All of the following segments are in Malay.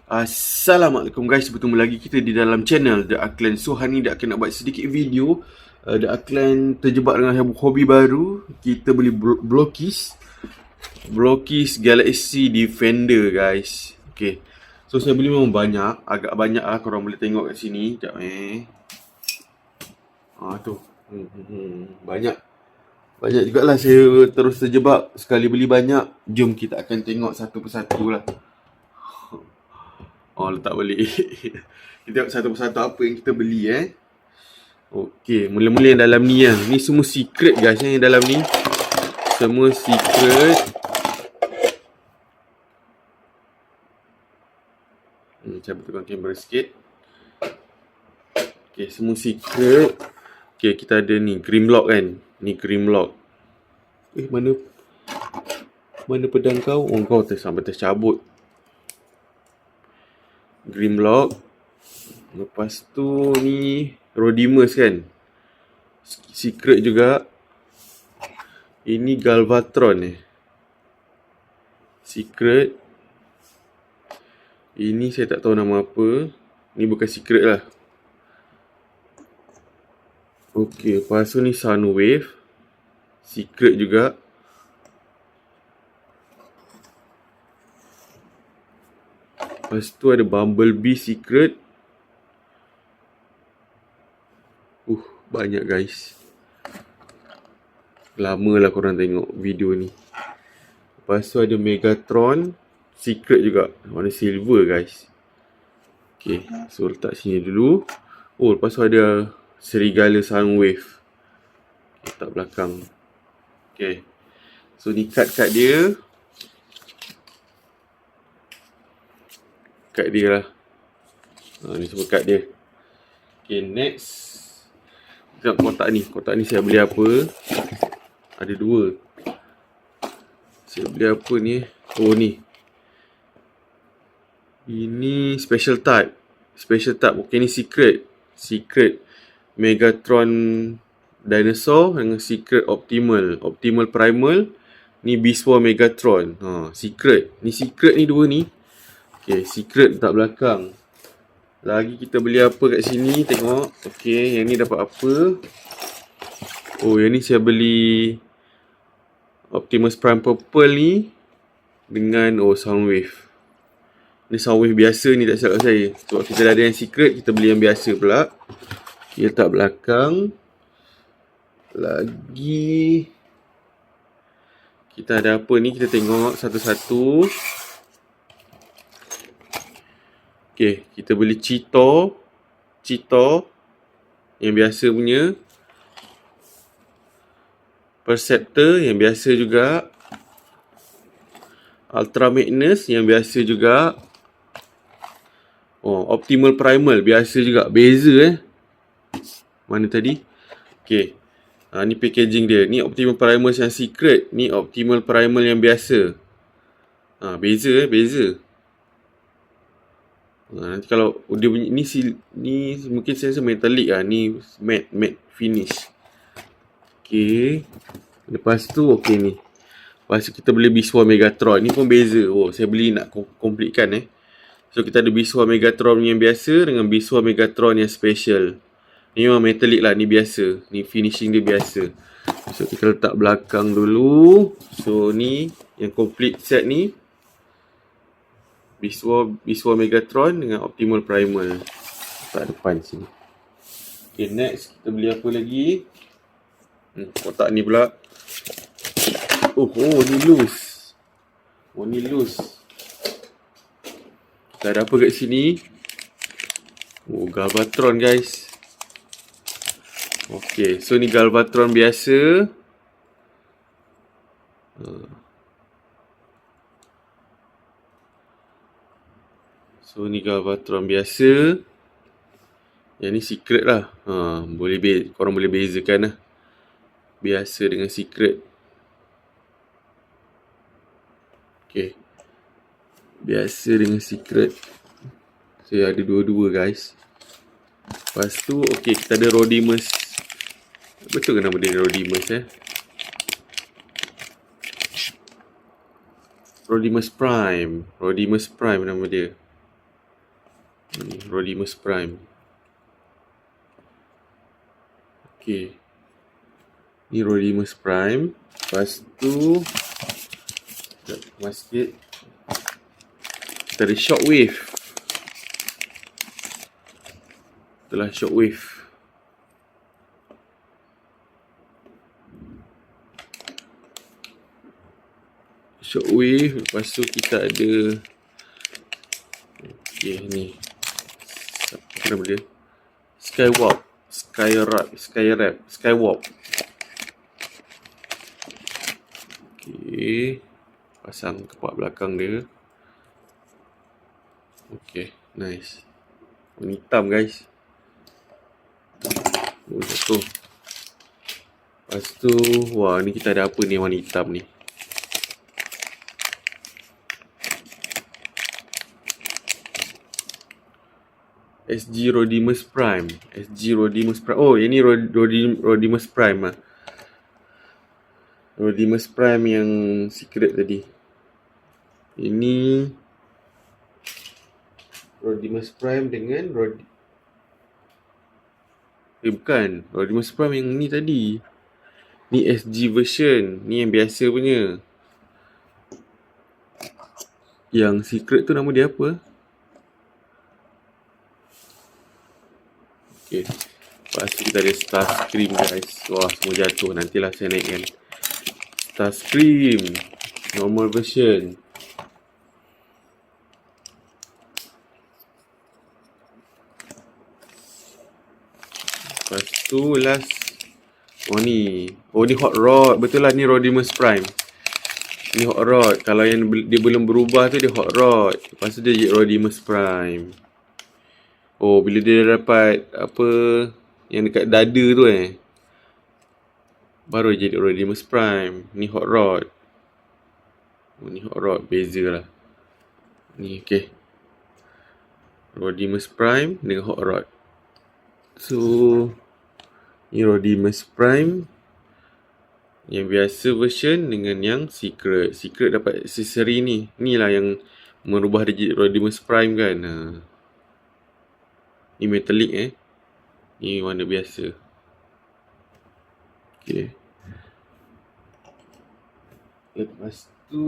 Assalamualaikum guys, bertemu lagi kita di dalam channel The Aklan. So hari ni The Aklan nak buat sedikit video. The Aklan terjebak dengan hobi baru. Kita beli Blokis Galaxy Defender guys. Okay, so saya beli memang banyak. Agak banyak lah, korang boleh tengok kat sini. Sekejap tu banyak. Banyak jugalah saya terus terjebak. Sekali beli banyak. Jom kita akan tengok satu persatu lah. Letak balik. Kita tengok satu persatu apa yang kita beli Okey, mula-mula yang dalam ni lah. Ni semua secret guys yang dalam ni. Semua secret. Saya betulkan kamera sikit. Okey, semua secret. Okey, kita ada ni Grimlock kan. Ni Grimlock. Mana pedang kau? Kau sampai tercabut. Grimlock. Lepas tu ni Rodimus kan. Secret juga. Ini Galvatron Secret. Ini saya tak tahu nama apa. Ni bukan secret lah. Okey, lepas tu ni Sunwave. Secret juga. Lepas tu ada Bumblebee Secret. Banyak guys. Lama lah korang tengok video ni. Lepas tu ada Megatron Secret juga. Warna silver guys. Okay, so letak sini dulu. Lepas tu ada Serigala Sunwave. Letak belakang. Okay, so ni kad dia. Kad dia lah. Ni semua kad dia. Okay, next. Tengok kotak ni. Kotak ni saya beli apa? Ada dua. Saya beli apa ni? Ni. Ini special type. Special type. Okay, ni secret. Secret Megatron Dinosaur dengan secret Optimal. Optimal Primal. Ni Beast War Megatron. Secret. Ni secret ni dua ni. Okay, secret letak belakang. Lagi kita beli apa kat sini, tengok. Okay, yang ni dapat apa? Yang ni saya beli Optimus Prime Purple ni dengan Soundwave. Ni Soundwave biasa ni, tak silap saya. Sebab kita dah ada yang secret, kita beli yang biasa pula. Okay, letak belakang. Lagi kita ada apa ni, kita tengok satu-satu. Okay, kita beli Cheetor yang biasa punya. Perceptor yang biasa juga. Ultra Magnus yang biasa juga. Optimal Primal biasa juga. Beza mana tadi? Okay, ni packaging dia. Ni Optimal Primal yang secret. Ni Optimal Primal yang biasa. Beza beza. Nanti kalau dia punya ni mungkin saya rasa metallic lah. Ni matte finish. Okay. Lepas tu ni. Lepas tu kita beli Beast War Megatron. Ni pun beza. Saya beli nak completekan So kita ada Beast War Megatron yang biasa dengan Beast War Megatron yang special. Ni memang metallic lah. Ni biasa. Ni finishing dia biasa. So kita letak belakang dulu. So ni yang complete set ni. Beast War Megatron dengan Optimal Primal. Letak depan sini. Okay, next kita beli apa lagi? Kotak ni pula. Ni loose. Ni loose. Kita ada apa kat sini? Galvatron guys. Okay, so ni Galvatron biasa. So ni Galvatron biasa. Yang ni secret lah. Korang boleh bezakan lah. Biasa dengan secret. Okay. Biasa dengan secret. Saya ada dua-dua guys. Lepas tu kita ada Rodimus. Betul ke nama dia Rodimus Rodimus Prime nama dia. Rodimus Prime. Okay. Ni Rodimus Prime. Lepas tu kemas sikit. Kita ada Shockwave. Itulah Shockwave. Shockwave. Lepas tu kita ada ni apa nama dia, Skywalk. Pasang kepak belakang dia. Nice. Warna hitam guys. Jatuh. Lepas tu wah, ni kita ada apa ni warna hitam ni. SG Rodimus Prime. Oh, ini Rodimus Prime lah. Rodimus Prime yang secret tadi. Ini Rodimus Prime dengan bukan. Rodimus Prime yang ni tadi. Ni SG version. Ni yang biasa punya. Yang secret tu nama dia apa? Lepas tu kita ada Starscream guys. Wah, semua jatuh. Nantilah saya naikkan. Starscream normal version. Lepas tu last. Ni Hot Rod. Betul lah, ni Rodimus Prime. Ni Hot Rod. Kalau yang dia belum berubah tu dia Hot Rod. Lepas tu dia jadi Rodimus Prime. Bila dia dapat apa yang dekat dada tu baru jadi Rodimus Prime. Ni Hot Rod. Ni Hot Rod, beza lah. Ni Rodimus Prime dengan Hot Rod. So ni Rodimus Prime yang biasa version dengan yang secret. Secret dapat aksesori ni. Ni lah yang merubah dia jadi Rodimus Prime kan. Ni metallic Ni warna biasa. Lepas tu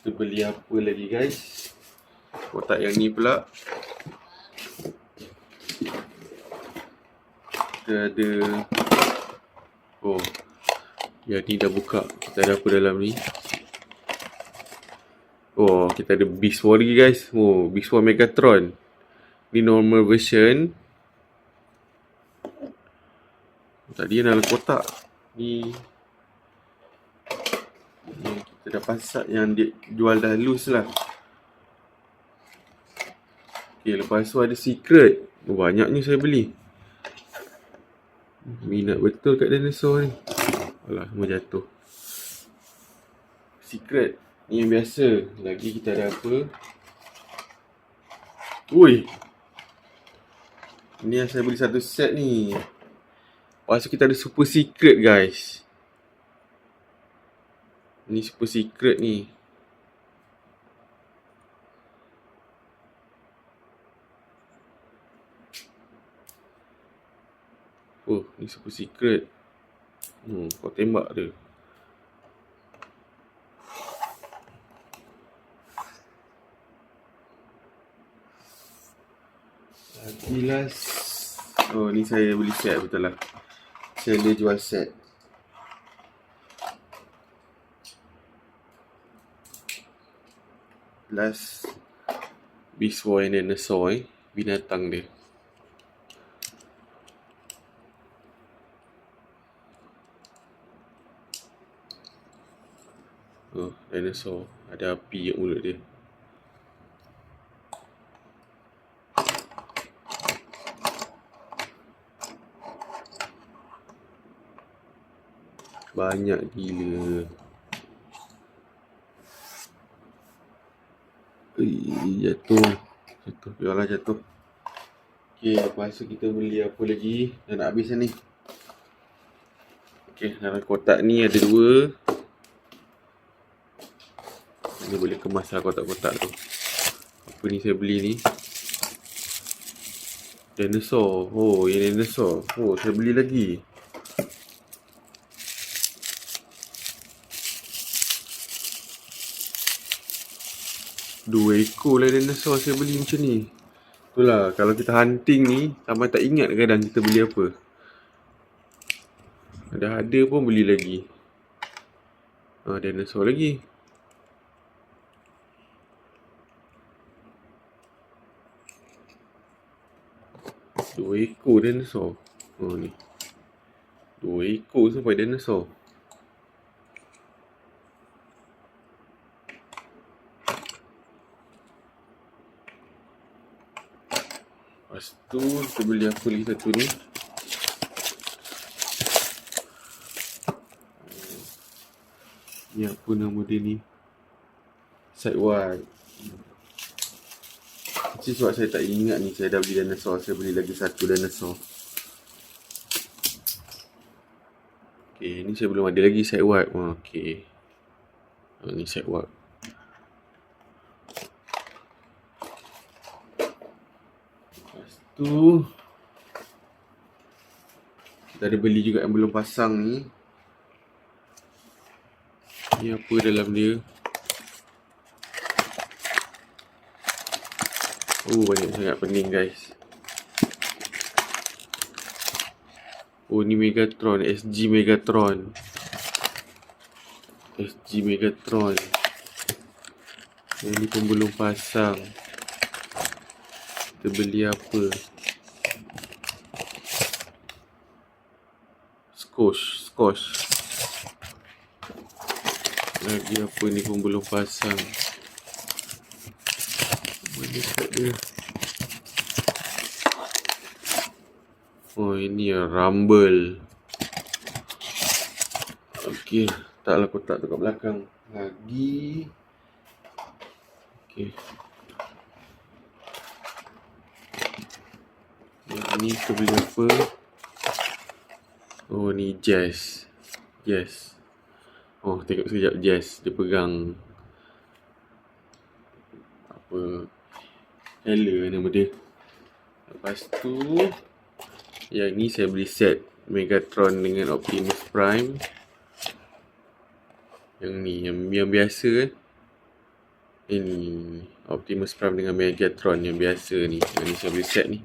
kita beli apa lagi guys? Kotak yang ni pula. Kita ada yang ni dah buka. Kita ada apa dalam ni? Kita ada Beast War lagi guys. Beast War Megatron. Ni normal version. Tadi dalam kotak ni kita dah pasal yang dia jual dah loose lah. Lepas tu ada secret. Banyaknya saya beli. Minat betul kat dinosaur ni. Alah, semua jatuh. Secret ni yang biasa. Lagi kita ada apa? Ni yang saya beli satu set ni. Lepas tu kita ada super secret guys. Ni super secret ni. Ni super secret. Kau tembak dia. Lagi last. Ni saya beli set betul lah. Seller jual set. Last Beast War and Dinosaur binatang dia. Dinosaur. Ada api kat mulut dia. Banyak gila. Jatuh. Biarlah jatuh. Lepas tu kita beli apa lagi? Dah nak habis ni. Dalam kotak ni ada 2. Ni boleh kemas lah kotak-kotak tu. Apa ni saya beli ni? Dinosaur. Oh, ini dinosaur. Oh, saya beli lagi. Dua ekor lah dinosaur saya beli macam ni. Itulah, kalau kita hunting ni, sampai tak ingat kadang kita beli apa. Ada pun beli lagi. Dinosaur lagi. Dua ekor dinosaur. Oh ni. Dua ekor sampai dinosaur. Lepas tu kita beli apa lagi satu ni. Ni apa nama dia ni? Sidewide. Macam sebab saya tak ingat ni, saya dah beli dinosaur. Saya beli lagi satu dinosaur. Okay, ni saya belum ada lagi sidewide. Okay. Ni sidewide. Lepas tu kita ada beli juga yang belum pasang ni. Ni apa dalam dia? Oh, banyak sangat pening guys. Oh, ni Megatron, SG Megatron. SG Megatron. Yang ni pun belum pasang. Kita beli apa? Squash. Lagi apa ni pun belum pasang. Mana kat dia? Oh, ini ya, Rumble. Okey, taklah kotak tu kat belakang. Lagi. Okey. Yang ni kita beli apa? Oh, ni Jazz. Oh, tengok sekejap Jazz. Dia pegang apa? Heller nama dia. Lepas tu yang ni saya beli set Megatron dengan Optimus Prime. Yang ni yang biasa kan. Ini Optimus Prime dengan Megatron yang biasa ni. Yang ni saya beli set ni.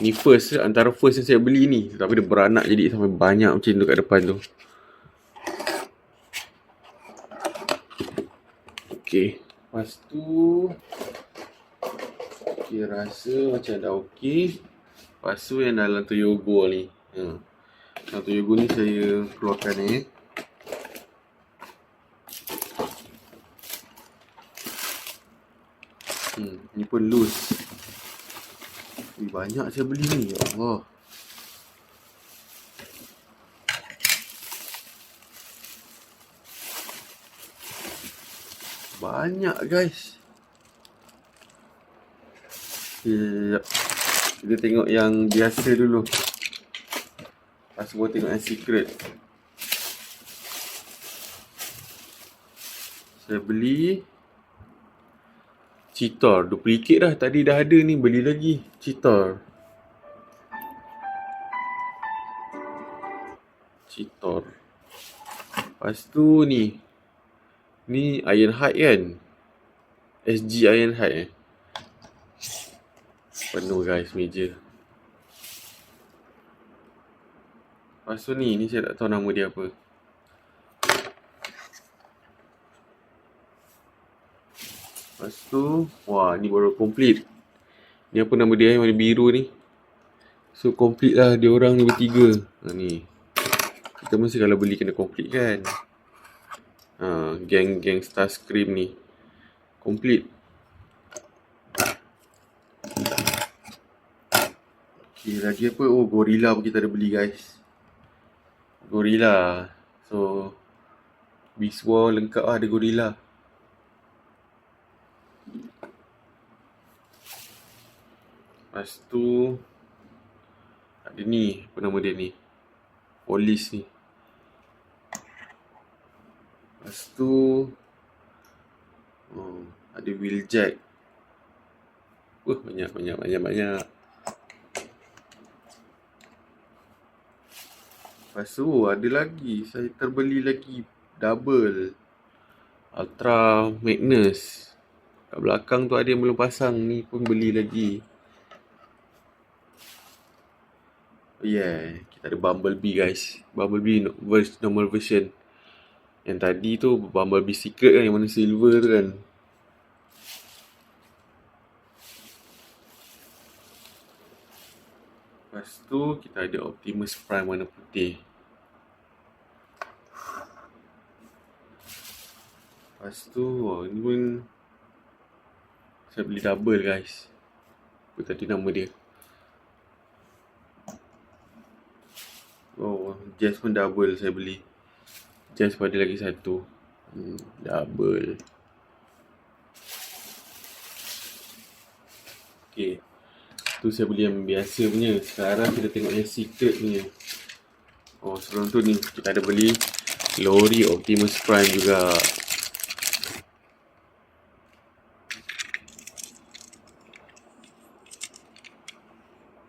Ni antara first yang saya beli ni. Tapi dia beranak jadi sampai banyak macam tu kat depan tu. Okay. Lepas tu okay, rasa macam dah okay. Lepas tu yang dalam tu Yogo ni. Dalam tu Yogo ni saya keluarkan ni. Ni pun loose. Banyak saya beli ni. Ya Allah. Banyak guys. Sekejap. Kita tengok yang biasa dulu. Lepas tu tengok yang secret. Saya beli Cheetor. Duplicate dah. Tadi dah ada ni. Beli lagi Cheetor. Lepas tu ni. Ni Ironhide kan. SG Ironhide penuh guys meja. Lepas tu ni saya tak tahu nama dia apa. Lepas tu, wah ni baru complete. Ni apa nama dia yang warna biru ni. So complete lah dia orang ni bertiga. Ni. Kita mesti kalau beli kena complete kan. Geng Starscream ni. Complete. Okay, lagi apa? Oh, Gorilla pun kita ada beli guys. Gorilla. So, Beast War lengkap lah ada Gorilla. Lepas tu ada ni, apa nama dia ni? Police ni. Lepas tu ada Wheeljack. Banyak. Lepas tu ada lagi, saya terbeli lagi double Ultra Magnus. Kat belakang tu ada yang belum pasang, ni pun beli lagi. Oh yeah, kita ada Bumblebee guys. Bumblebee normal version. Yang tadi tu Bumblebee Secret kan, yang mana silver tu kan. Lepas tu kita ada Optimus Prime warna putih. Lepas tu, ni pun saya beli double guys. Apa tadi nama dia? Oh, Jazz pun double saya beli. Jazz pun ada lagi satu. Double. Okay. Tu saya beli yang biasa punya. Sekarang kita tengok yang secret punya. Oh, sebelum tu ni kita ada beli lori Optimus Prime juga.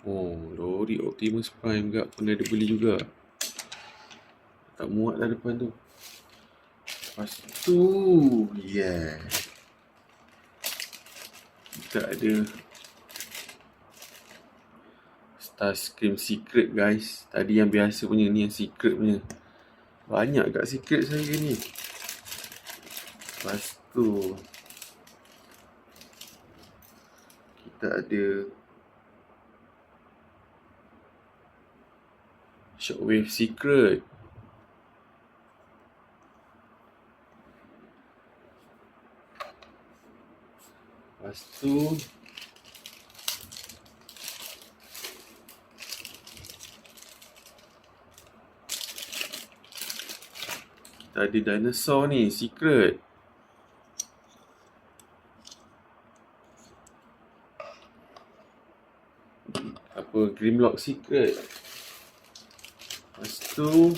Oh, lori Optimus Prime juga pun ada beli juga. Tak muat lah depan tu. Lepas tu, yeah. Kita ada Starscream Secret guys. Tadi yang biasa punya, ni yang secret punya. Banyak kat secret saya ni. Lepas tu kita ada Shockwave Secret. Lepas tu kita ada dinosaur ni, secret. Apa, Grimlock Secret. Lepas tu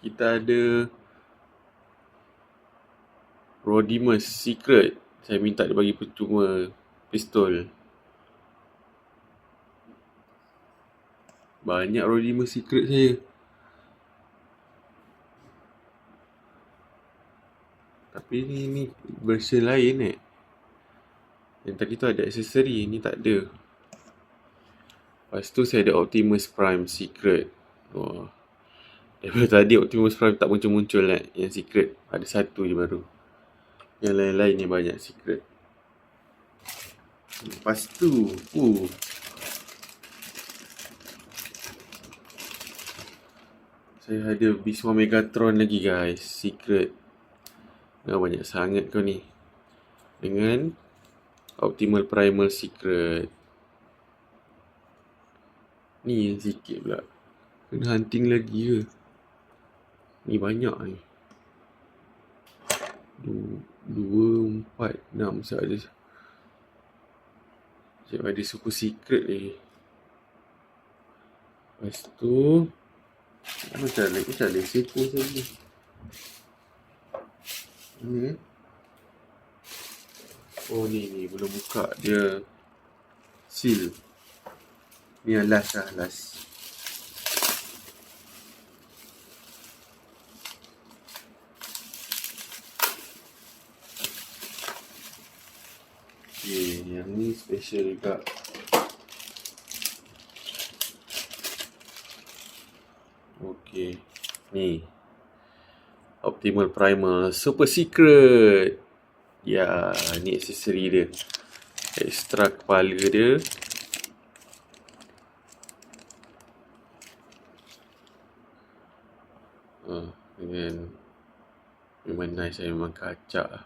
kita ada Rodimus Secret. Saya minta dia bagi percuma pistol. Banyak Rodimus Secret saya. Tapi ni version lain Yang tadi tu ada aksesori, ni tak ada. Lepas tu saya ada Optimus Prime Secret. Wah. Daripada tadi Optimus Prime tak muncul-muncul yang secret. Ada satu je baru. Yang lain-lain ni banyak secret. Lepas tu, saya ada Beast Wars Megatron lagi guys, secret. Banyak sangat kau ni. Dengan Optimal Primal Secret. Ni yang sikit pula. Kena hunting lagi ke? Ni banyak ni. 2, 4, 6. Siap ada super secret ni. Lepas tu macam seko saja. Oh ni belum buka dia seal. Ni yang last. Okay, yang ni special juga. Okay, ni Optimal Primal Super Secret. Ya, ni aksesori dia. Extra kepala dia. Dengan memang nice, memang kacak lah.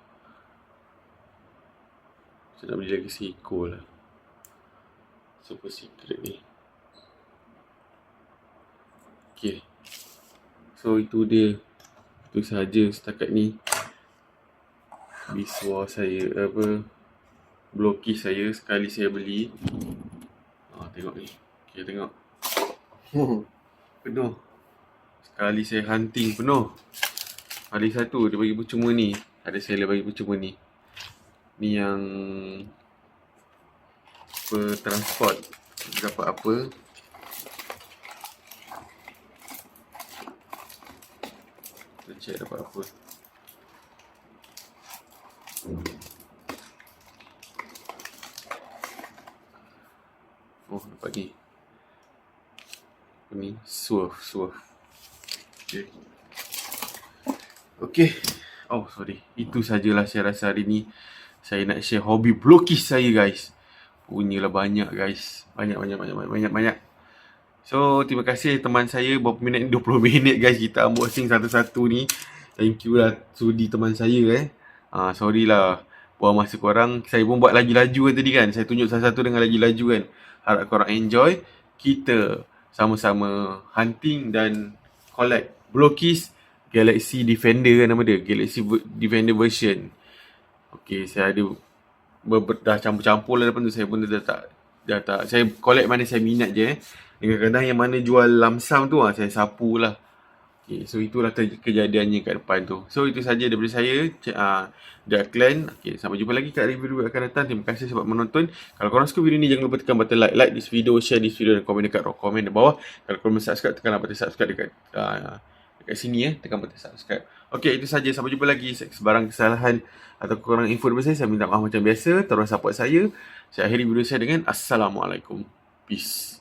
Saya nak beli lagi seekor lah. Super secret ni. Okay. So itu dia. Itu sahaja setakat ni. Beast Wars saya, Blocky saya sekali saya beli. Tengok ni. Okay, tengok. Penuh. Sekali saya hunting penuh. Ada satu dia bagi percuma ni. Ada seller bagi percuma ni. Ni yang transport. Dapat apa? Kita check dapat apa. Oh, dapat ni. Ni Swerve. Okay. Oh, sorry. Itu sajalah saya rasa hari ni. Saya nak share hobi pelukis saya, guys. Punyalah banyak, guys. Banyak. So, terima kasih teman saya. Berapa minit ni? 20 minit, guys. Kita unboxing satu-satu ni. Thank you lah sudi teman saya, sorry lah buang masa korang. Saya pun buat laju-laju tadi kan. Saya tunjuk satu-satu dengan laju-laju kan. Harap korang enjoy. Kita sama-sama hunting dan collect Blokis Galaxy Defender kan nama dia. Galaxy Defender version. Okay, saya ada dah campur-campur lah depan tu. Saya pun dah tak saya collect mana saya minat je. Kadang-kadang yang mana jual lamsam tu saya sapu lah. Okay, so itulah kejadiannya kat depan tu. So itu saja daripada saya, The Clan. Okay, sampai jumpa lagi kat review akan datang. Terima kasih sebab menonton. Kalau korang suka video ni, jangan lupa tekan button like this video, share this video dan komen dekat komen di bawah. Kalau korang belum subscribe, tekan button subscribe dekat sini tekan button subscribe. Okay, itu saja. Sampai jumpa lagi. Sebarang kesalahan atau kurang info daripada saya minta maaf macam biasa. Tolong support saya. Saya akhiri video saya dengan Assalamualaikum. Peace.